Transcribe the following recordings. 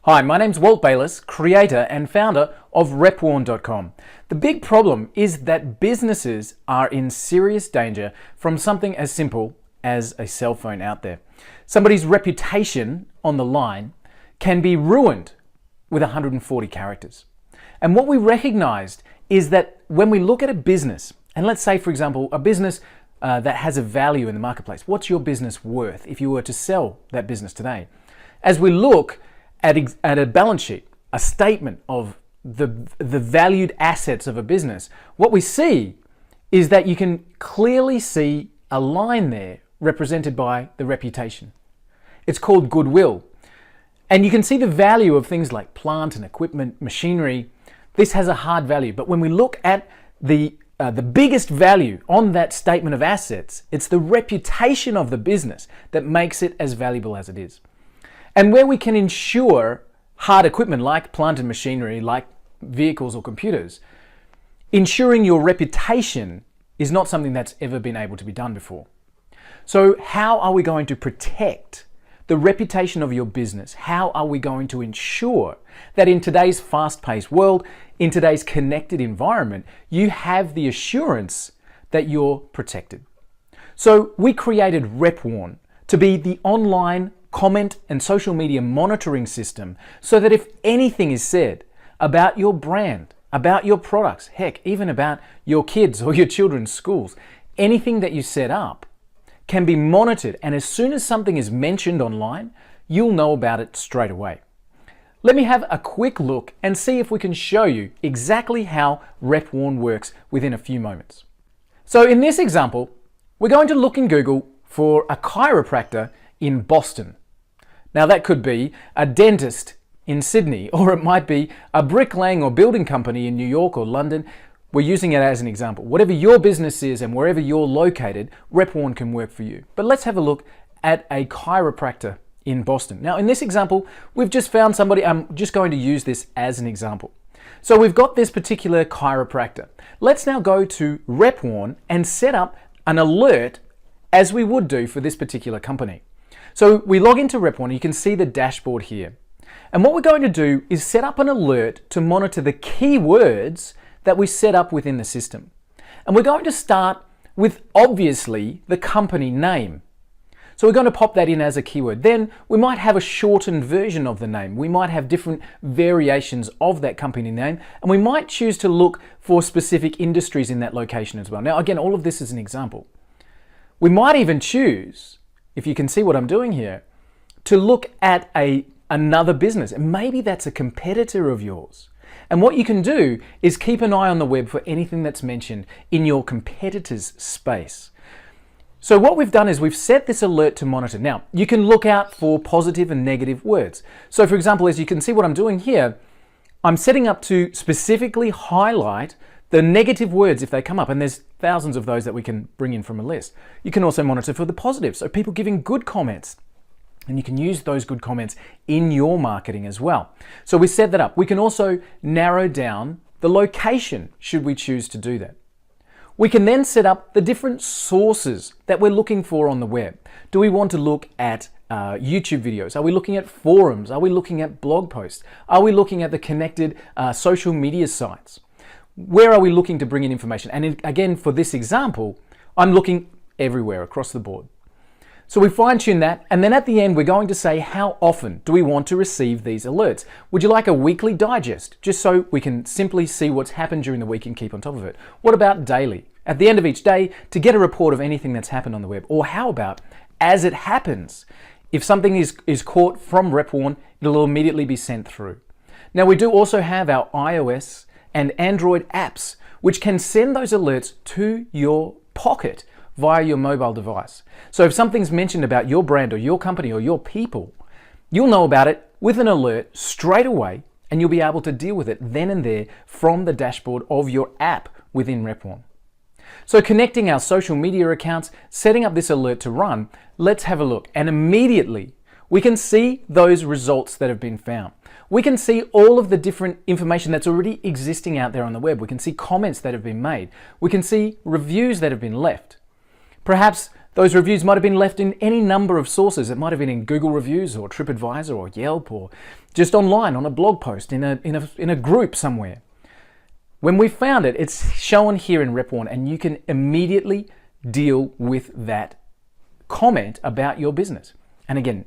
Hi, my name's Walt Bayliss, creator and founder of RepWarn.com. The big problem is that businesses are in serious danger from something as simple as a cell phone out there. Somebody's reputation on the line can be ruined with 140 characters. And what we recognized is that when we look at a business, and let's say, for example, a business that has a value in the marketplace, what's your business worth if you were to sell that business today? As we look at a balance sheet, a statement of the valued assets of a business, what we see is that you can clearly see a line there represented by the reputation. It's called goodwill. And you can see the value of things like plant and equipment, machinery. This has a hard value. But when we look at the biggest value on that statement of assets, it's the reputation of the business that makes it as valuable as it is. And where we can insure hard equipment like plant and machinery, like vehicles or computers, ensuring your reputation is not something that's ever been able to be done before. So how are we going to protect the reputation of your business? How are we going to ensure that in today's fast-paced world, in today's connected environment, you have the assurance that you're protected? So we created RepWarn to be the online comment and social media monitoring system so that if anything is said about your brand, about your products, heck, even about your kids or your children's schools, anything that you set up can be monitored, and as soon as something is mentioned online, you'll know about it straight away. Let me have a quick look and see if we can show you exactly how RepWarn works within a few moments. So in this example, we're going to look in Google for a chiropractor in Boston. Now that could be a dentist in Sydney, or it might be a bricklaying or building company in New York or London. We're using it as an example. Whatever your business is and wherever you're located, RepWarn can work for you. But let's have a look at a chiropractor in Boston. Now in this example, we've just found somebody. I'm just going to use this as an example. So we've got this particular chiropractor. Let's now go to RepWarn and set up an alert as we would do for this particular company. So we log into RepWarn, you can see the dashboard here. And what we're going to do is set up an alert to monitor the keywords that we set up within the system. And we're going to start with, obviously, the company name. So we're going to pop that in as a keyword. Then we might have a shortened version of the name. We might have different variations of that company name, and we might choose to look for specific industries in that location as well. Now, again, all of this is an example. We might even choose, if you can see what I'm doing here, to look at another business. And maybe that's a competitor of yours. And what you can do is keep an eye on the web for anything that's mentioned in your competitor's space. So what we've done is we've set this alert to monitor. Now, you can look out for positive and negative words. So for example, as you can see what I'm doing here, I'm setting up to specifically highlight the negative words if they come up, and there's thousands of those that we can bring in from a list. You can also monitor for the positives, so people giving good comments, and you can use those good comments in your marketing as well. So we set that up. We can also narrow down the location should we choose to do that. We can then set up the different sources that we're looking for on the web. Do we want to look at YouTube videos? Are we looking at forums? Are we looking at blog posts? Are we looking at the connected social media sites? Where are we looking to bring in information? And again, for this example, I'm looking everywhere across the board. So we fine tune that, and then at the end, we're going to say how often do we want to receive these alerts? Would you like a weekly digest, just so we can simply see what's happened during the week and keep on top of it? What about daily? At the end of each day, to get a report of anything that's happened on the web? Or how about as it happens? If something is caught from RepWarn, it'll immediately be sent through. Now we do also have our iOS and Android apps, which can send those alerts to your pocket via your mobile device. So if something's mentioned about your brand or your company or your people, you'll know about it with an alert straight away, and you'll be able to deal with it then and there from the dashboard of your app within RepWarn. So connecting our social media accounts, setting up this alert to run, let's have a look. And immediately we can see those results that have been found. We can see all of the different information that's already existing out there on the web. We can see comments that have been made. We can see reviews that have been left. Perhaps Those reviews might have been left in any number of sources. It might have been in Google Reviews or TripAdvisor or Yelp or just online on a blog post in a group somewhere. When we found it, it's shown here in RepWarn, and you can immediately deal with that comment about your business. And again,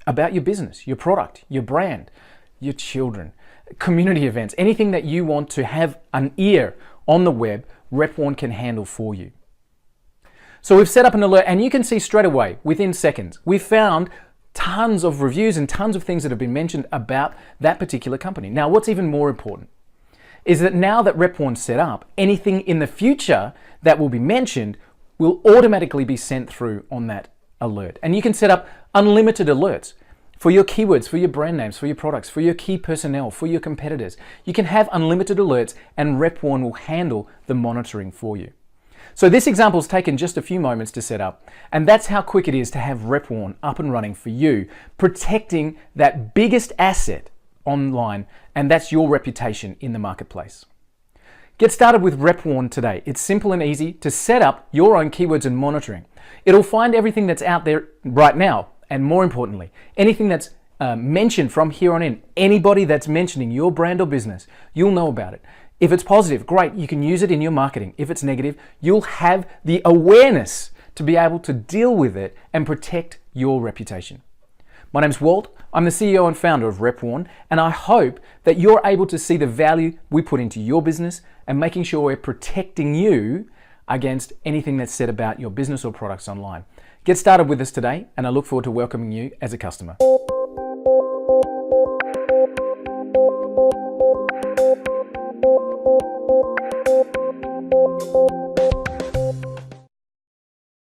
about your business, your product, your brand, your children, community events, anything that you want to have an ear on the web, RepWarn can handle for you. So we've set up an alert, and you can see straight away, within seconds, we've found tons of reviews and tons of things that have been mentioned about that particular company. Now, what's even more important is that now that RepWarn's set up, anything in the future that will be mentioned will automatically be sent through on that alert. And you can set up unlimited alerts for your keywords, for your brand names, for your products, for your key personnel, for your competitors. You can have unlimited alerts, and RepWarn will handle the monitoring for you. So this example's taken just a few moments to set up, and that's how quick it is to have RepWarn up and running for you, protecting that biggest asset online, and that's your reputation in the marketplace. Get started with RepWarn today. It's simple and easy to set up your own keywords and monitoring. It'll find everything that's out there right now, and more importantly, anything that's mentioned from here on in. Anybody that's mentioning your brand or business, you'll know about it. If it's positive, great, you can use it in your marketing. If it's negative, you'll have the awareness to be able to deal with it and protect your reputation. My name's Walt. I'm the CEO and founder of RepWarn, and I hope that you're able to see the value we put into your business and making sure we're protecting you against anything that's said about your business or products online. Get started with us today, and I look forward to welcoming you as a customer.